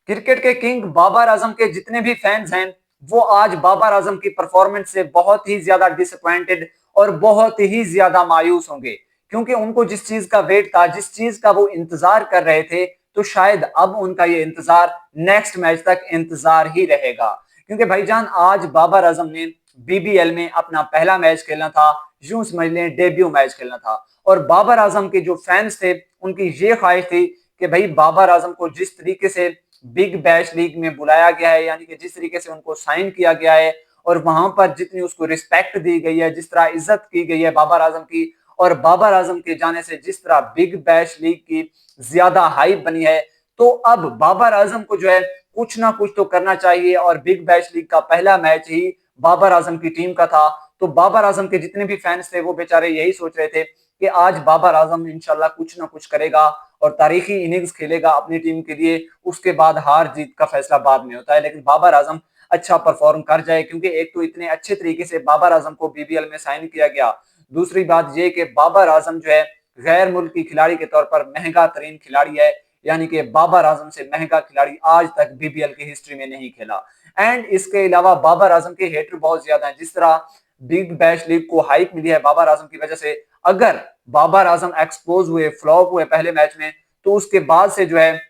Cricket के king Babar Azam के जितने भी फैंस हैं वो आज बाबर आजम की परफॉर्मेंस से बहुत ही ज्यादा डिसअपॉइंटेड और बहुत ही ज्यादा मायूस होंगे, क्योंकि उनको जिस चीज का वेट था, जिस चीज का वो इंतजार कर रहे थे, तो शायद अब उनका ये इंतजार नेक्स्ट मैच तक इंतजार ही रहेगा। क्योंकि भाईजान आज बाबर आजम ने बीबीएल में अपना पहला मैच खेलना था, यूं समझ लें डेब्यू मैच खेलना था। और बाबर आजम के जो फैंस थे उनकी ये ख्वाहिश थी कि भाई बाबर आजम को जिस तरीके से बिग बैश लीग में बुलाया गया है, यानी कि जिस तरीके से उनको साइन किया गया है और वहां पर जितनी उसको रिस्पेक्ट दी गई है, जिस तरह इज्जत की गई है बाबर आजम की, और बाबर आजम के जाने से जिस तरह बिग बैश लीग की ज्यादा हाइप बनी है, तो अब बाबर आजम को जो है कुछ ना कुछ तो करना चाहिए। और बिग बैश लीग का पहला मैच ही बाबर आजम की टीम का था, तो बाबर आजम के जितने भी फैंस थे वो बेचारे यही सोच रहे थे कि आज बाबर आजम इंशाल्लाह कुछ ना कुछ करेगा और तारीखी इनिंग्स खेलेगा अपनी टीम के लिए। उसके बाद हार जीत का फैसला बाद में होता है, लेकिन बाबर आजम अच्छा परफॉर्म कर जाए, क्योंकि एक तो इतने अच्छे तरीके से बाबर आजम को बीबीएल में साइन किया गया। दूसरी बात यह कि बाबर आजम जो है गैर मुल्की खिलाड़ी के तौर पर महंगा तरीन खिलाड़ी है, यानी कि बाबर आजम से महंगा खिलाड़ी आज तक बीबीएल की हिस्ट्री में नहीं खेला। एंड इसके अलावा बाबर आजम के हेटर बहुत ज्यादा हैं। जिस तरह बिग बैश लीग को हाइप मिली है बाबर आजम की वजह से, अगर बाबर आजम एक्सपोज हुए, फ्लॉप हुए पहले मैच में, तो उसके बाद से जो है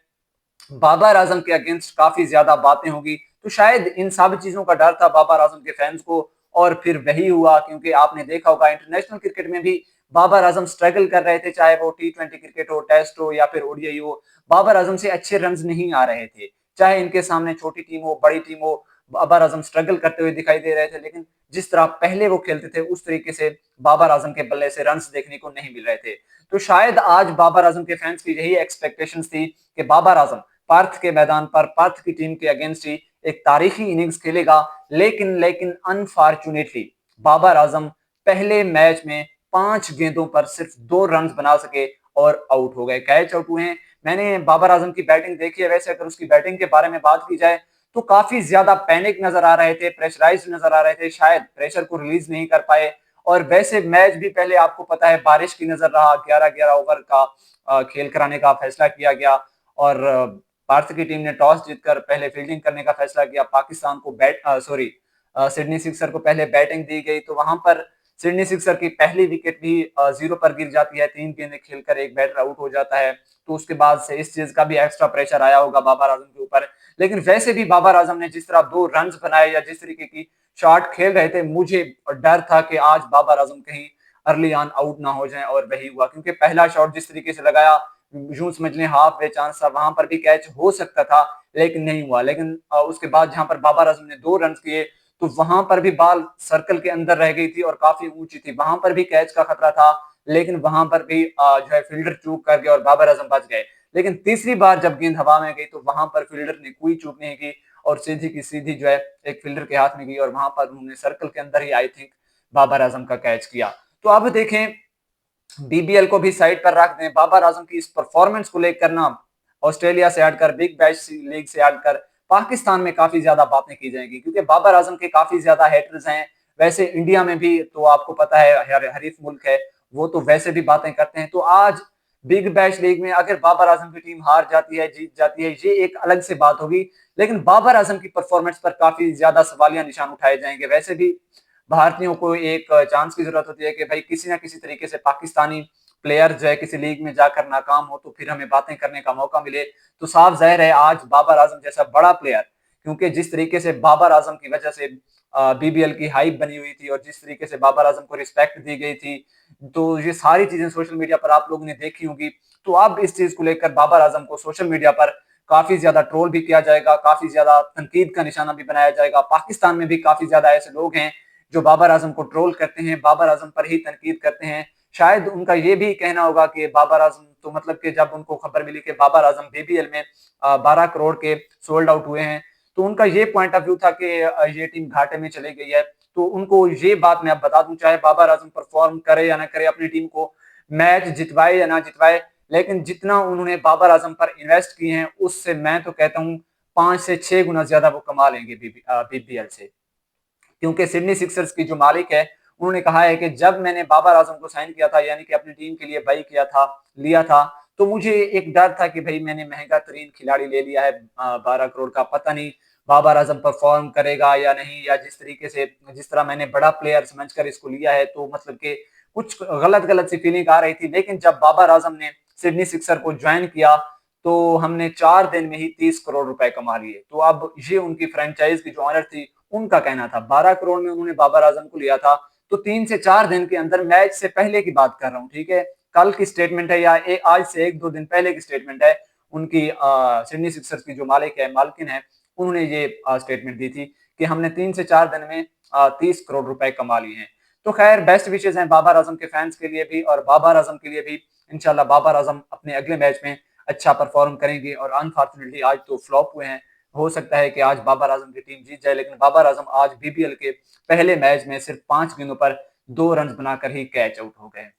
बाबर आजम के अगेंस्ट काफी ज्यादा बातें होगी। तो शायद इन सब चीजों का डर था बाबर आजम के फैंस को, और फिर वही हुआ। क्योंकि आपने देखा होगा इंटरनेशनल क्रिकेट में भी बाबर आजम स्ट्रगल कर रहे थे, चाहे वो टी20 क्रिकेट हो, टेस्ट हो या फिर ओडीआई हो, बाबर आजम से अच्छे रन नहीं आ रहे थे। चाहे इनके सामने छोटी टीम हो, बड़ी टीम हो, बाबर आजम स्ट्रगल करते हुए दिखाई दे रहे थे। लेकिन जिस तरह पहले वो खेलते थे उस तरीके से बाबर आजम के बल्ले से रन देखने को नहीं मिल रहे थे। तो शायद आज बाबर आजम के फैंस की यही एक्सपेक्टेशंस थी कि बाबर आजम पार्थ के मैदान पर पार्थ की टीम के अगेंस्ट ही एक तारीखी इनिंग्स खेलेगा। लेकिन लेकिन अनफॉर्चुनेटली बाबर आजम पहले मैच में 5 गेंदों पर सिर्फ 2 रन बना सके और आउट हो गए, कैच आउट हुए हैं। मैंने बाबर आजम की बैटिंग देखी है, वैसे अगर उसकी बैटिंग के बारे में बात की जाए तो काफी ज्यादा पैनिक नजर आ रहे थे, प्रेशराइज नजर आ रहे थे, शायद प्रेशर को रिलीज नहीं कर पाए। और वैसे मैच भी पहले आपको पता है बारिश की नजर रहा, 11-11 ओवर का खेल कराने का फैसला किया गया। और भारत की टीम ने टॉस जीतकर पहले फील्डिंग करने का फैसला किया, पाकिस्तान को सिडनी सिक्सर को पहले बैटिंग दी गई। तो वहां पर सिडनी सिक्सर की पहली विकेट भी 0 पर गिर जाती है, 3 गेंदें खेलकर एक बैटर आउट हो जाता है। तो उसके बाद से इस चीज का भी एक्स्ट्रा प्रेशर आया होगा बाबर आजम के ऊपर। लेकिन वैसे भी बाबर आजम ने जिस तरह 2 रन बनाए या जिस तरीके की शॉट खेल रहे थे, मुझे डर था कि आज बाबर आजम कहीं अर्ली ऑन आउट ना हो जाए, और वही हुआ। क्योंकि पहला शॉट जिस तरीके से लगाया, यूं समझ लें हाफ वे चांस था, वहां पर भी कैच हो सकता था लेकिन नहीं हुआ। लेकिन उसके बाद जहां पर बाबर आजम ने 2 रन किए, तो वहां पर भी बॉल सर्कल के अंदर रह गई थी और काफी ऊंची थी, वहां पर भी कैच का खतरा था। लेकिन वहां पर भी जो है फील्डर चूक कर गया और बाबर आजम बच गए। लेकिन तीसरी बार जब गेंद हवा में गई तो वहां पर फील्डर ने कोई चूक नहीं की और सीधी की सीधी जो है एक फील्डर के हाथ में गई, और वहां पर उन्होंने सर्कल के अंदर ही आई थिंक बाबर आजम का कैच किया। तो अब देखें, बीबीएल को भी साइड पर रख दें, बाबर आजम की इस परफॉर्मेंस को लेकर ना ऑस्ट्रेलिया से हटकर, बिग बैश लीग से हटकर पाकिस्तान में काफी ज्यादा बातें की जाएंगी, क्योंकि बाबर आजम के काफी ज्यादा हेटर्स हैं। वैसे इंडिया में भी तो आपको पता है हरीफ मुल्क है, वो तो वैसे भी बातें करते हैं। तो आज बिग बैश लीग में अगर बाबर आजम की टीम हार जाती है, जीत जाती है, ये एक अलग से बात होगी। लेकिन बाबर आजम की परफॉर्मेंस पर काफी ज्यादा सवालिया निशान उठाए जाएंगे। वैसे भी भारतीयों को एक चांस की जरूरत होती है कि भाई किसी ना किसी तरीके से पाकिस्तानी प्लेयर जो है किसी लीग में जाकर नाकाम हो तो फिर हमें बातें करने का मौका मिले। तो साफ जाहिर है आज बाबर आजम जैसा बड़ा प्लेयर, क्योंकि जिस तरीके से बाबर आजम की वजह से बीबीएल की हाइप बनी हुई थी और जिस तरीके से बाबर आजम को रिस्पेक्ट दी गई थी, तो ये सारी चीजें सोशल मीडिया पर आप लोगों ने देखी होंगी। तो अब इस चीज को लेकर बाबर आजम को सोशल मीडिया पर काफी ज्यादा ट्रोल भी किया जाएगा, काफी ज्यादा तनकीद का निशाना भी बनाया जाएगा। पाकिस्तान में भी काफी ज्यादा ऐसे लोग हैं जो बाबर आजम को ट्रोल करते हैं, बाबर आजम पर ही तनकीद करते हैं। शायद उनका ये भी कहना होगा कि बाबर आजम तो मतलब कि जब उनको खबर मिली कि बाबर आजम बीबीएल में 12 करोड़ के सोल्ड आउट हुए हैं, तो उनका ये पॉइंट ऑफ व्यू था कि ये टीम घाटे में चली गई है। तो उनको ये बात मैं अब बता दूं, चाहे बाबर आजम परफॉर्म करे या ना करे, अपनी टीम को मैच जितवाए या ना जितवाए, लेकिन जितना उन्होंने बाबर आजम पर इन्वेस्ट किए हैं उससे मैं तो कहता हूँ 5 से 6 गुना ज्यादा वो कमा लेंगे बीबीएल से। क्योंकि सिडनी सिक्सर्स की जो मालिक है उन्होंने कहा है कि जब मैंने बाबर आजम को साइन किया था, यानी कि अपनी टीम के लिए बाई किया था, लिया था, तो मुझे एक डर था कि भाई मैंने महंगा तरीन खिलाड़ी ले लिया है 12 करोड़ का, पता नहीं बाबर आजम परफॉर्म करेगा या नहीं, या जिस तरीके से जिस तरह मैंने बड़ा प्लेयर समझकर इसको लिया है तो मतलब कि कुछ गलत गलत सी फीलिंग आ रही थी। लेकिन जब बाबर आजम ने सिडनी सिक्सर को ज्वाइन किया तो हमने 4 दिन में ही 30 करोड़ रुपए कमा लिए। तो अब ये उनकी फ्रेंचाइज की जो ऑनर थी उनका कहना था, 12 करोड़ में उन्होंने बाबर आजम को लिया था, तो 3 से 4 दिन के अंदर, मैच से पहले की बात कर रहा हूँ, ठीक है, कल की स्टेटमेंट है या आज से 1-2 दिन पहले की स्टेटमेंट है उनकी, सिडनी सिक्सर्स की जो मालिकिन है, उन्होंने ये स्टेटमेंट दी थी कि हमने 3 से 4 दिन में 30 करोड़ रुपए कमा लिए हैं। तो खैर बेस्ट विशेज हैं बाबर आजम के फैंस के लिए भी और बाबर आजम के लिए भी। इंशाल्लाह बाबर आजम अपने अगले मैच में अच्छा परफॉर्म करेंगे। और अनफॉर्चुनेटली आज तो फ्लॉप हुए हैं, हो सकता है कि आज बाबर आजम की टीम जीत जाए, लेकिन बाबर आजम आज बीबीएल के पहले मैच में सिर्फ 5 गेंदों पर 2 रन बनाकर ही कैच आउट हो गए।